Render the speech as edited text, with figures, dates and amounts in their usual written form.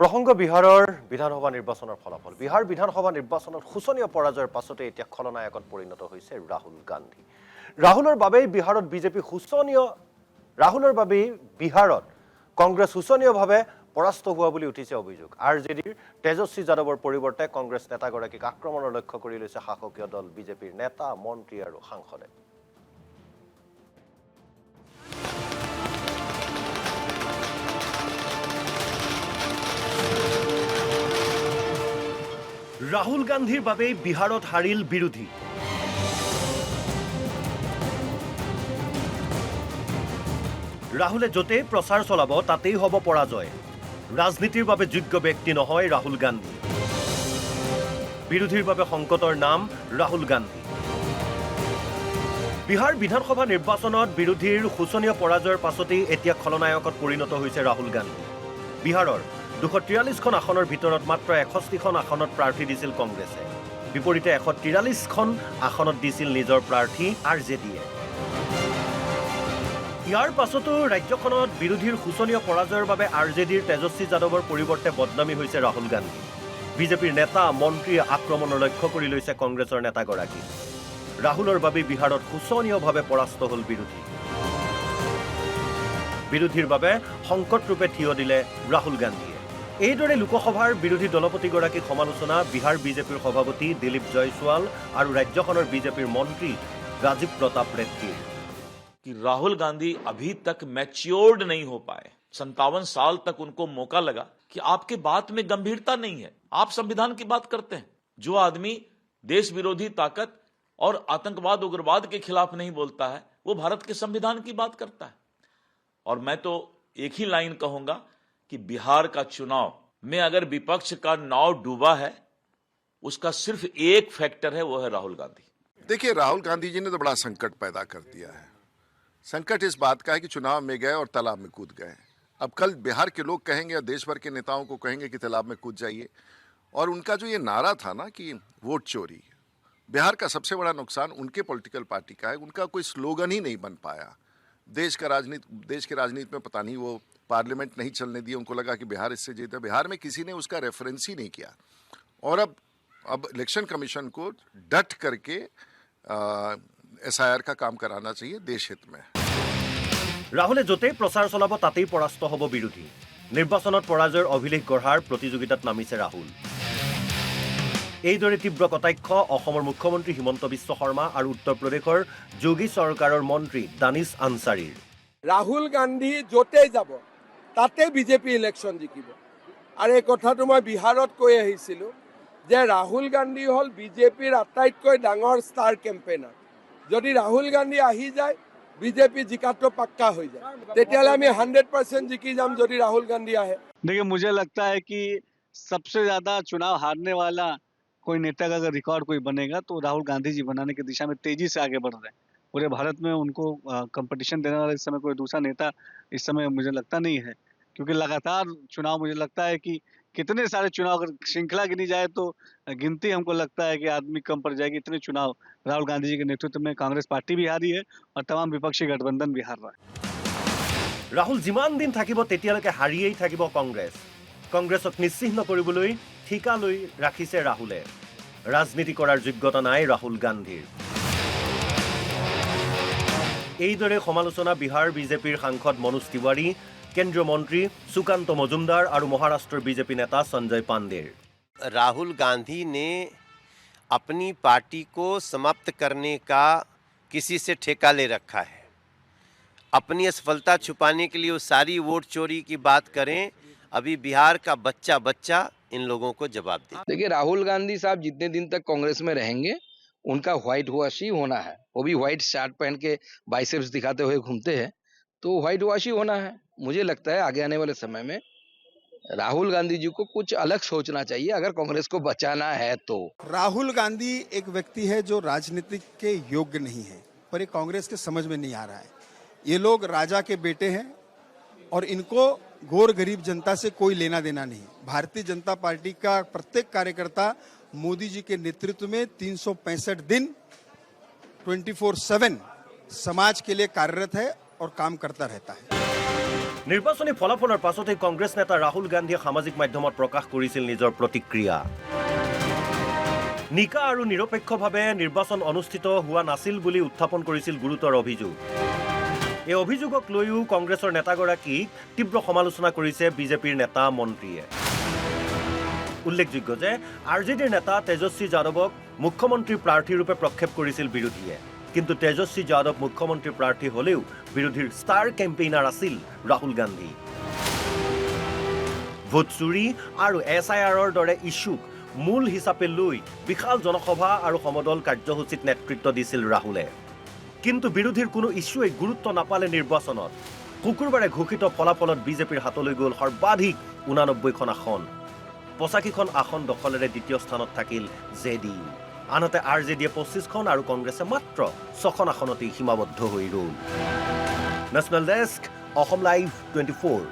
প্ৰসংগ বিহাৰৰ বিধানসভা নিৰ্বাচনৰ ফলাফল বিহাৰ বিধানসভা নিৰ্বাচনত শোচনীয় পৰাজয়ৰ পাছতে এতিয়া খলনায়কত পৰিণত হৈছে ৰাহুল গান্ধী। ৰাহুলৰ বাবেই বিহাৰত বিজেপি ৰাহুলৰ বাবেই বিহাৰত কংগ্ৰেছ শোচনীয়ভাৱে পৰাস্ত হোৱা বুলি উঠিছে অভিযোগ। আৰজেডিৰ তেজস্বী যাদৱৰ পৰিৱৰ্তে কংগ্ৰেছ নেতাগৰাকীক আক্ৰমণৰ লক্ষ্য কৰি লৈছে শাসকীয় দল বিজেপিৰ নেতা মন্ত্ৰী আৰু সাংসদে। ৰাহুল গান্ধীৰ বাবেই বিহাৰত হাৰিল বিৰোধী। ৰাহুলে য'তেই প্ৰচাৰ চলাব তাতেই হ'ব পৰাজয়। ৰাজনীতিৰ বাবে যোগ্য ব্যক্তি নহয় ৰাহুল গান্ধী। বিৰোধীৰ বাবে সংকটৰ নাম ৰাহুল গান্ধী। বিহাৰ বিধানসভা নিৰ্বাচনত বিৰোধীৰ শোচনীয় পৰাজয়ৰ পাছতেই এতিয়া খলনায়কত পৰিণত হৈছে ৰাহুল গান্ধী। বিহাৰৰ 243খন আসনৰ ভিতৰত মাত্ৰ 61খন আসনত প্ৰাৰ্থী দিছিল কংগ্ৰেছে। বিপৰীতে 143খন আসনত দিছিল নিজৰ প্ৰাৰ্থী আৰজেডিয়ে। ইয়াৰ পাছতো ৰাজ্যখনত বিৰোধীৰ শোচনীয় পৰাজয়ৰ বাবে আৰজেডিৰ তেজস্বী যাদৱৰ পৰিৱৰ্তে বদনামী হৈছে ৰাহুল গান্ধী। বিজেপিৰ নেতা মন্ত্ৰীয়ে আক্ৰমণৰ লক্ষ্য কৰি লৈছে কংগ্ৰেছৰ নেতাগৰাকী। ৰাহুলৰ বাবে বিহাৰত শোচনীয়ভাৱে পৰাস্ত হ'ল বিৰোধী। বিৰোধীৰ বাবে সংকট ৰূপে থিয় দিলে ৰাহুল গান্ধীয়ে। এইদৰে লোকসভাৰ বিৰোধী দলপতিগৰাকীক সমালোচনা বিহাৰ বিজেপিৰ সভাপতি দিলীপ জয়সৱাল আৰু ৰাজ্যখনৰ বিজেপিৰ মন্ত্ৰী ৰাজীৱ প্ৰতাপ ৰেড্ডীৰ। कि राहुल गांधी अभी तक मैच्योर्ड नहीं हो पाए। 57 साल तक उनको मौका लगा कि आपके बात में गंभीरता नहीं है, आप संविधान की बात करते हैं। जो आदमी देश विरोधी ताकत और आतंकवाद उग्रवाद के खिलाफ नहीं बोलता है वो भारत के संविधान की बात करता है। और मैं तो एक ही लाइन कहूंगा कि बिहार का चुनाव में अगर विपक्ष का नाव डूबा है उसका सिर्फ एक फैक्टर है, वो है राहुल गांधी। देखिए, राहुल गांधी जी ने तो बड़ा संकट पैदा कर दिया है। संकट इस बात का है कि चुनाव में गए और तालाब में कूद गए। अब कल बिहार के लोग कहेंगे या देश भर के नेताओं को कहेंगे कि तालाब में कूद जाइए। और उनका जो ये नारा था ना कि वोट चोरी, बिहार का सबसे बड़ा नुकसान उनके पॉलिटिकल पार्टी का है। उनका कोई स्लोगन ही नहीं बन पाया। देश के राजनीति में पता नहीं वो पार्लियामेंट नहीं चलने दिए, उनको लगा कि बिहार इससे जीता। बिहार में किसी ने उसका रेफरेंस ही नहीं किया। और अब इलेक्शन कमीशन को डट करके SIR का काम कराना चाहिए देश हित में। ৰাহুলে য'তেই প্ৰচাৰ চলাব তাতেই পৰাস্ত হ'ব বিৰোধী। নিৰ্বাচনত পৰাজয়ৰ অভিলেখ গঢ়াৰ প্ৰতিযোগিতাত নামিছে ৰাহুল। এইদৰে তীব্ৰ কটাক্ষ অসমৰ মুখ্যমন্ত্ৰী হিমন্ত বিশ্ব শৰ্মা আৰু উত্তৰ প্ৰদেশৰ যোগী চৰকাৰৰ মন্ত্ৰী দানিছ আনচাৰীৰ। ৰাহুল গান্ধী য'তেই যাব তাতে বিজেপি ইলেকশ্যন জিকিব। আৰু এই কথাটো মই বিহাৰত কৈ আহিছিলোঁ যে ৰাহুল গান্ধী হ'ল বিজেপিৰ আটাইতকৈ ডাঙৰ ষ্টাৰ কেম্পেইনাৰ। যদি ৰাহুল গান্ধী আহি যায় বিজেপি জিকাটো পাক্কা হৈ যায়। তেতিয়াহ'লে আমি 100% জিকি যাম যদি ৰাহুল গান্ধী আহে। देखिए, मुझे लगता है कि सबसे ज्यादा चुनाव हारने वाला कोई नेता का अगर रिकॉर्ड कोई बनेगा तो राहुल गांधी जी बनाने की दिशा में तेजी से आगे बढ़ रहे हैं। पूरे भारत में उनको कंपटीशन देने वाला इस समय कोई दूसरा नेता इस समय मुझे लगता नहीं है, क्योंकि लगातार चुनाव मुझे लगता है कि कितने सारे चुनाव अगर श्रृंखला गिनी जाए तो गिनती हमको लगता है कि आदमी कम पड़ जाएगी। इतने चुनाव राहुल गांधी जी के नेतृत्व में कांग्रेस पार्टी भी हारी है और तमाम विपक्षी गठबंधन भी हार रहा है। ৰাহুল যিমান দিন থাকিব তেতিয়ালৈকে হাৰিয়েই থাকিব কংগ্ৰেছ। কংগ্ৰেছক নিশ্চিহ্ন কৰিবলৈ ঠিকা লৈ ৰাখিছে ৰাহুলে। ৰাজনীতি কৰাৰ যোগ্যতা নাই ৰাহুল গান্ধীৰ। এইদৰে সমালোচনা বিহাৰ বিজেপিৰ সাংসদ মনোজ তিৱাৰী, কেন্দ্ৰীয় মন্ত্ৰী সুকান্ত মজুমদাৰ আৰু মহাৰাষ্ট্ৰৰ বিজেপি নেতা সঞ্জয় পাণ্ডেৰ। राहुल गांधी ने अपनी पार्टी को समाप्त करने का किसी से ठेका ले रखा है। अपनी असफलता छुपाने के लिए वो सारी वोट चोरी की बात करें। अभी बिहार का बच्चा बच्चा इन लोगों को जवाब दे। देखिए, राहुल गांधी साहब जितने दिन तक कांग्रेस में रहेंगे उनका व्हाइट वॉश ही होना है। वो भी व्हाइट शर्ट पहन के बाइसेप्स दिखाते हुए घूमते हैं तो व्हाइट वॉश ही होना है। मुझे लगता है आगे आने वाले समय में राहुल गांधी जी को कुछ अलग सोचना चाहिए अगर कांग्रेस को बचाना है तो। राहुल गांधी एक व्यक्ति है जो राजनीति के योग्य नहीं है, पर ये कांग्रेस के समझ में नहीं आ रहा है। ये लोग राजा के बेटे हैं और इनको गोर गरीब जनता से कोई लेना देना नहीं। भारतीय जनता पार्टी का प्रत्येक कार्यकर्ता मोदी जी के नेतृत्व में 365 दिन 24/7 समाज के लिए कार्यरत है और काम करता रहता है। নিৰ্বাচনী ফলাফলৰ পাছতে কংগ্ৰেছ নেতা ৰাহুল গান্ধীয়ে সামাজিক মাধ্যমত প্ৰকাশ কৰিছিল নিজৰ প্ৰতিক্ৰিয়া। নিকা আৰু নিৰপেক্ষভাৱে নিৰ্বাচন অনুষ্ঠিত হোৱা নাছিল বুলি উত্থাপন কৰিছিল গুৰুতৰ অভিযোগ। এই অভিযোগক লৈও কংগ্ৰেছৰ নেতাগৰাকীক তীব্ৰ সমালোচনা কৰিছে বিজেপিৰ নেতা মন্ত্ৰীয়ে। উল্লেখযোগ্য যে আৰজেডিৰ নেতা তেজস্বী যাদৱক মুখ্যমন্ত্ৰী প্ৰাৰ্থীৰূপে প্ৰক্ষেপ কৰিছিল বিৰোধীয়ে। কিন্তু তেজস্বী যাদৱ মুখ্যমন্ত্ৰী প্ৰাৰ্থী হলেও বিৰোধীৰ ষ্টাৰ কেম্পেইনাৰ আছিল ৰাহুল গান্ধী। ভোট চুৰি আৰু SIRৰ দৰে ইছ্যুক মূল হিচাপে লৈ বিশাল জনসভা আৰু সমদল কাৰ্যসূচীত নেতৃত্ব দিছিল ৰাহুলে। কিন্তু বিৰোধীৰ কোনো ইছ্যুৱে গুৰুত্ব নাপালে নিৰ্বাচনত। শুকুৰবাৰে ঘোষিত ফলাফলত বিজেপিৰ হাতলৈ গ'ল সৰ্বাধিক 89খন আসন। 85খন আসন দখলেৰে দ্বিতীয় স্থানত থাকিল JDU। আনহাতে আৰজেডিয়ে 25খন আৰু কংগ্ৰেছে মাত্ৰ 6খন আসনতেই সীমাবদ্ধ হৈ ৰ'ল। National desk, Asom live 24।